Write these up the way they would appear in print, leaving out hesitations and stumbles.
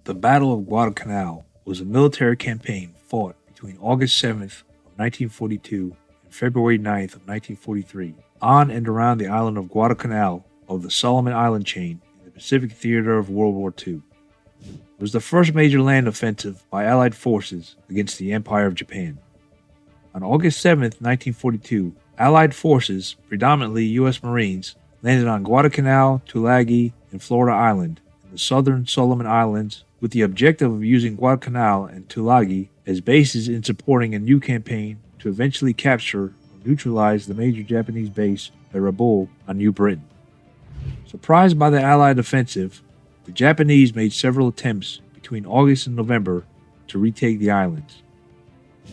The Battle of Guadalcanal was a military campaign fought between August 7th of 1942 and February 9th of 1943 on and around the island of Guadalcanal of the Solomon Island chain in the Pacific theater of World War II. It was the first major land offensive by Allied forces against the Empire of Japan. On August 7th, 1942, Allied forces, predominantly U.S. Marines, landed on Guadalcanal, Tulagi, and Florida Island in the southern Solomon Islands with the objective of using Guadalcanal and Tulagi as bases in supporting a new campaign to eventually capture or neutralize the major Japanese base at Rabaul on New Britain. Surprised by the Allied offensive, the Japanese made several attempts between August and November to retake the islands.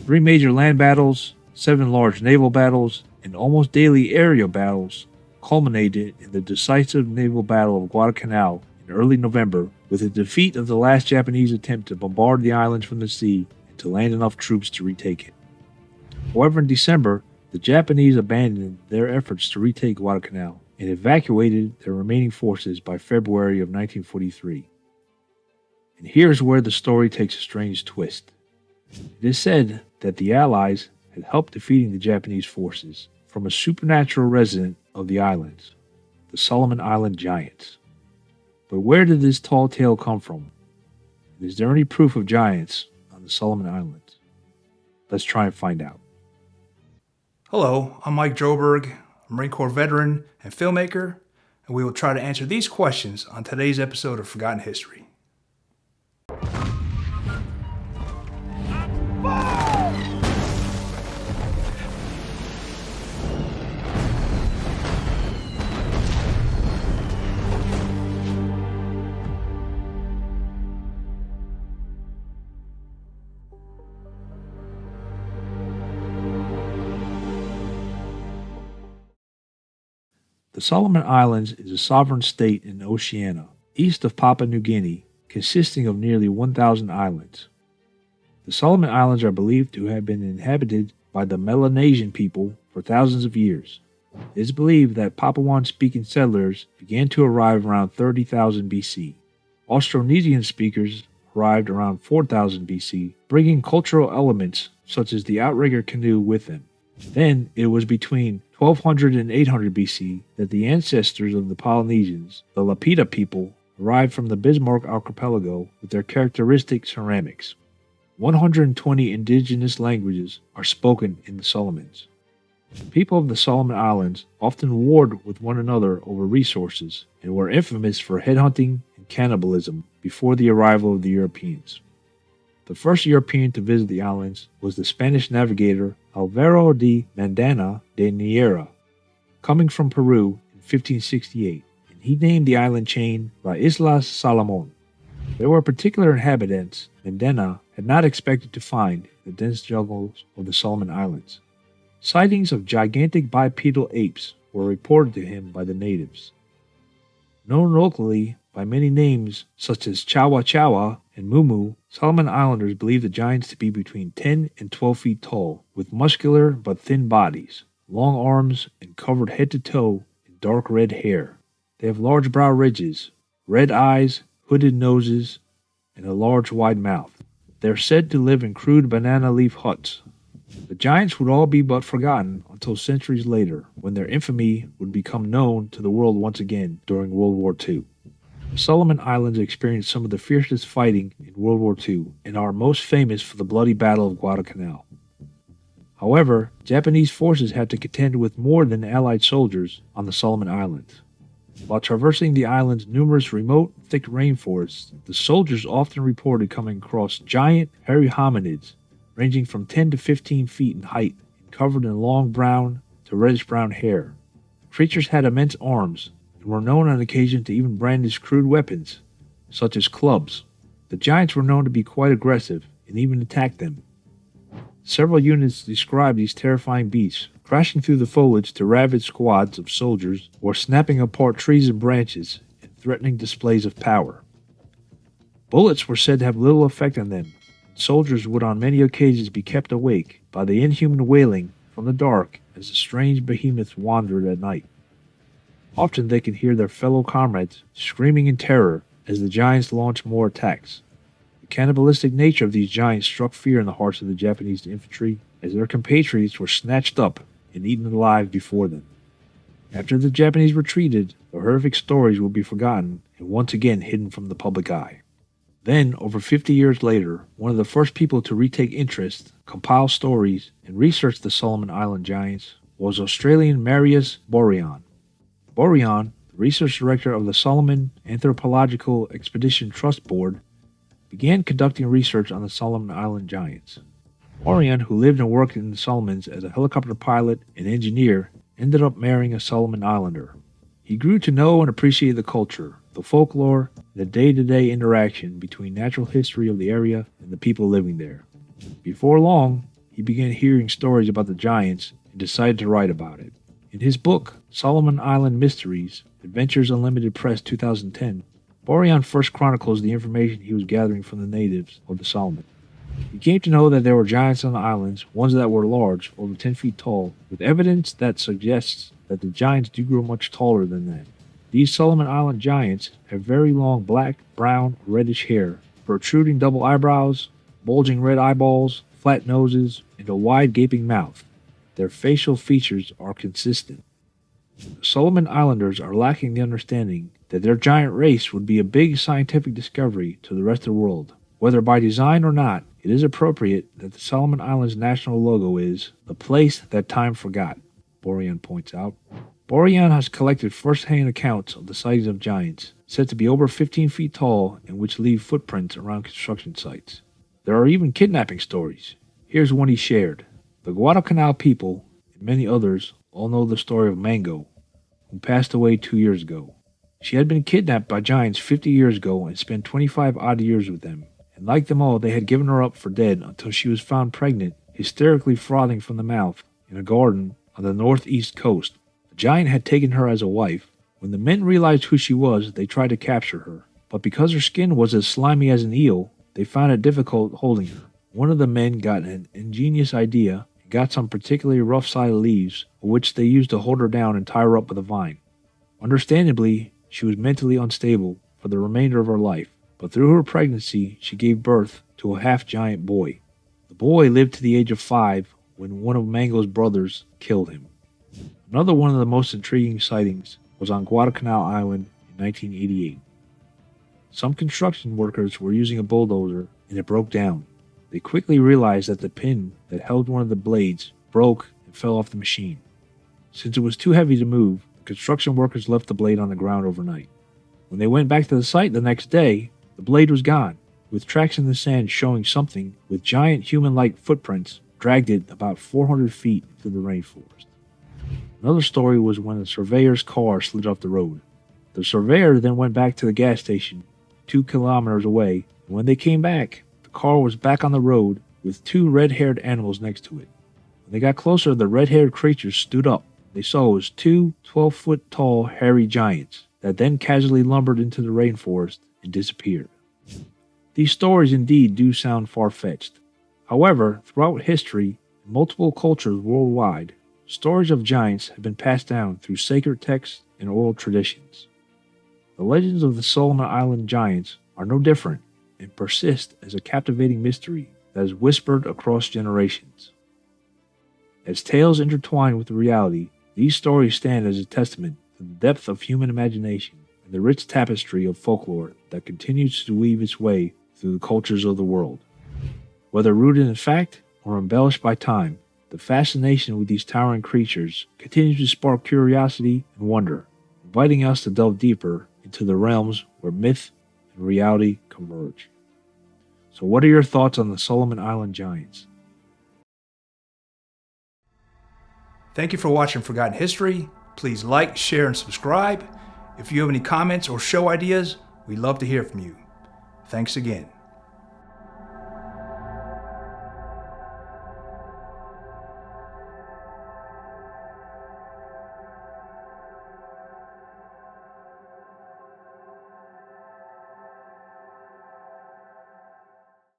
3 major land battles, 7 large naval battles, and almost daily aerial battles culminated in the decisive naval battle of Guadalcanal in early November with the defeat of the last Japanese attempt to bombard the islands from the sea and to land enough troops to retake it. However, in December, the Japanese abandoned their efforts to retake Guadalcanal and evacuated their remaining forces by February of 1943. And here's where the story takes a strange twist. It is said that the Allies had helped defeating the Japanese forces from a supernatural resident of the islands, the Solomon Island giants. But where did this tall tale come from? And is there any proof of giants on the Solomon Islands? Let's try and find out. Hello, I'm Mike Droberg, a Marine Corps veteran and filmmaker, and we will try to answer these questions on today's episode of Forgotten History. The Solomon Islands is a sovereign state in Oceania, east of Papua New Guinea, consisting of nearly 1,000 islands. The Solomon Islands are believed to have been inhabited by the Melanesian people for thousands of years. It is believed that Papuan-speaking settlers began to arrive around 30,000 BC. Austronesian speakers arrived around 4000 BC, bringing cultural elements such as the outrigger canoe with them. Then it was between 1200 and 800 BC that the ancestors of the Polynesians, the Lapita people, arrived from the Bismarck archipelago with their characteristic ceramics. 120 indigenous languages are spoken in the Solomons. The people of the Solomon Islands often warred with one another over resources and were infamous for headhunting and cannibalism before the arrival of the Europeans. The first European to visit the islands was the Spanish navigator Alvaro de Mandana de Niera, coming from Peru in 1568, and he named the island chain La Islas Salomon. There were particular inhabitants Mandana had not expected to find in the dense jungles of the Solomon Islands. Sightings of gigantic bipedal apes were reported to him by the natives. Known locally by many names such as Chawa Chawa and Mumu, Solomon Islanders believe the giants to be between 10 and 12 feet tall, with muscular but thin bodies, long arms, and covered head to toe in dark red hair. They have large brow ridges, red eyes, hooded noses, and a large wide mouth. They are said to live in crude banana leaf huts. The giants would all be but forgotten until centuries later, when their infamy would become known to the world once again during World War II. The Solomon Islands experienced some of the fiercest fighting in World War II and are most famous for the bloody Battle of Guadalcanal. However, Japanese forces had to contend with more than Allied soldiers on the Solomon Islands. While traversing the island's numerous remote, thick rainforests, the soldiers often reported coming across giant, hairy hominids ranging from 10 to 15 feet in height and covered in long brown to reddish-brown hair. The creatures had immense arms and were known on occasion to even brandish crude weapons, such as clubs. The giants were known to be quite aggressive and even attacked them. Several units described these terrifying beasts crashing through the foliage to ravage squads of soldiers or snapping apart trees and branches in threatening displays of power. Bullets were said to have little effect on them. Soldiers would on many occasions be kept awake by the inhuman wailing from the dark as the strange behemoths wandered at night. Often they could hear their fellow comrades screaming in terror as the giants launched more attacks. cannibalistic nature of these giants struck fear in the hearts of the Japanese infantry as their compatriots were snatched up and eaten alive before them. After the Japanese retreated, the horrific stories would be forgotten and once again hidden from the public eye. Then, over 50 years later, one of the first people to retake interest, compile stories, and research the Solomon Island giants was Australian Marius Borean. Borean, the research director of the Solomon Anthropological Expedition Trust Board, began conducting research on the Solomon Island giants. Borean, who lived and worked in the Solomons as a helicopter pilot and engineer, ended up marrying a Solomon Islander. He grew to know and appreciate the culture, the folklore, and the day-to-day interaction between natural history of the area and the people living there. Before long, he began hearing stories about the giants and decided to write about it. In his book, Solomon Island Mysteries, Adventures Unlimited Press 2010, Borean first chronicles the information he was gathering from the natives of the Solomon. He came to know that there were giants on the islands, ones that were large, over 10 feet tall, with evidence that suggests that the giants do grow much taller than that. These Solomon Island giants have very long black, brown, or reddish hair, protruding double eyebrows, bulging red eyeballs, flat noses, and a wide gaping mouth. Their facial features are consistent. The Solomon Islanders are lacking the understanding that their giant race would be a big scientific discovery to the rest of the world. Whether by design or not, it is appropriate that the Solomon Islands' national logo is the place that time forgot, Borean points out. Borean has collected first-hand accounts of the sightings of giants, said to be over 15 feet tall and which leave footprints around construction sites. There are even kidnapping stories. Here's one he shared. The Guadalcanal people, and many others, all know the story of Mango, who passed away 2 years ago. She had been kidnapped by giants 50 years ago and spent 25 odd years with them. And like them all, they had given her up for dead until she was found pregnant, hysterically frothing from the mouth, in a garden on the northeast coast. The giant had taken her as a wife. When the men realized who she was, they tried to capture her. But because her skin was as slimy as an eel, they found it difficult holding her. One of the men got an ingenious idea and got some particularly rough-sided leaves, which they used to hold her down and tie her up with a vine. Understandably, she was mentally unstable for the remainder of her life. But through her pregnancy, she gave birth to a half-giant boy. The boy lived to the age of 5 when one of Mango's brothers killed him. Another one of the most intriguing sightings was on Guadalcanal Island in 1988. Some construction workers were using a bulldozer and it broke down. They quickly realized that the pin that held one of the blades broke and fell off the machine. Since it was too heavy to move, the construction workers left the blade on the ground overnight. When they went back to the site the next day, the blade was gone, with tracks in the sand showing something with giant human-like footprints dragged it about 400 feet into the rainforest. Another story was when a surveyor's car slid off the road. The surveyor then went back to the gas station 2 kilometers away, and when they came back, the car was back on the road with 2 red-haired animals next to it. When they got closer, the red-haired creatures stood up. They saw it was 2 12-foot-tall hairy giants that then casually lumbered into the rainforest and disappeared. These stories indeed do sound far-fetched. However, throughout history, in multiple cultures worldwide, stories of giants have been passed down through sacred texts and oral traditions. The legends of the Solomon Island giants are no different and persist as a captivating mystery that is whispered across generations. As tales intertwine with reality, these stories stand as a testament to the depth of human imagination and the rich tapestry of folklore that continues to weave its way through the cultures of the world. Whether rooted in fact or embellished by time, the fascination with these towering creatures continues to spark curiosity and wonder, inviting us to delve deeper into the realms where myth and reality converge. So what are your thoughts on the Solomon Island giants? Thank you for watching Forgotten History. Please like, share, and subscribe. If you have any comments or show ideas, we'd love to hear from you. Thanks again.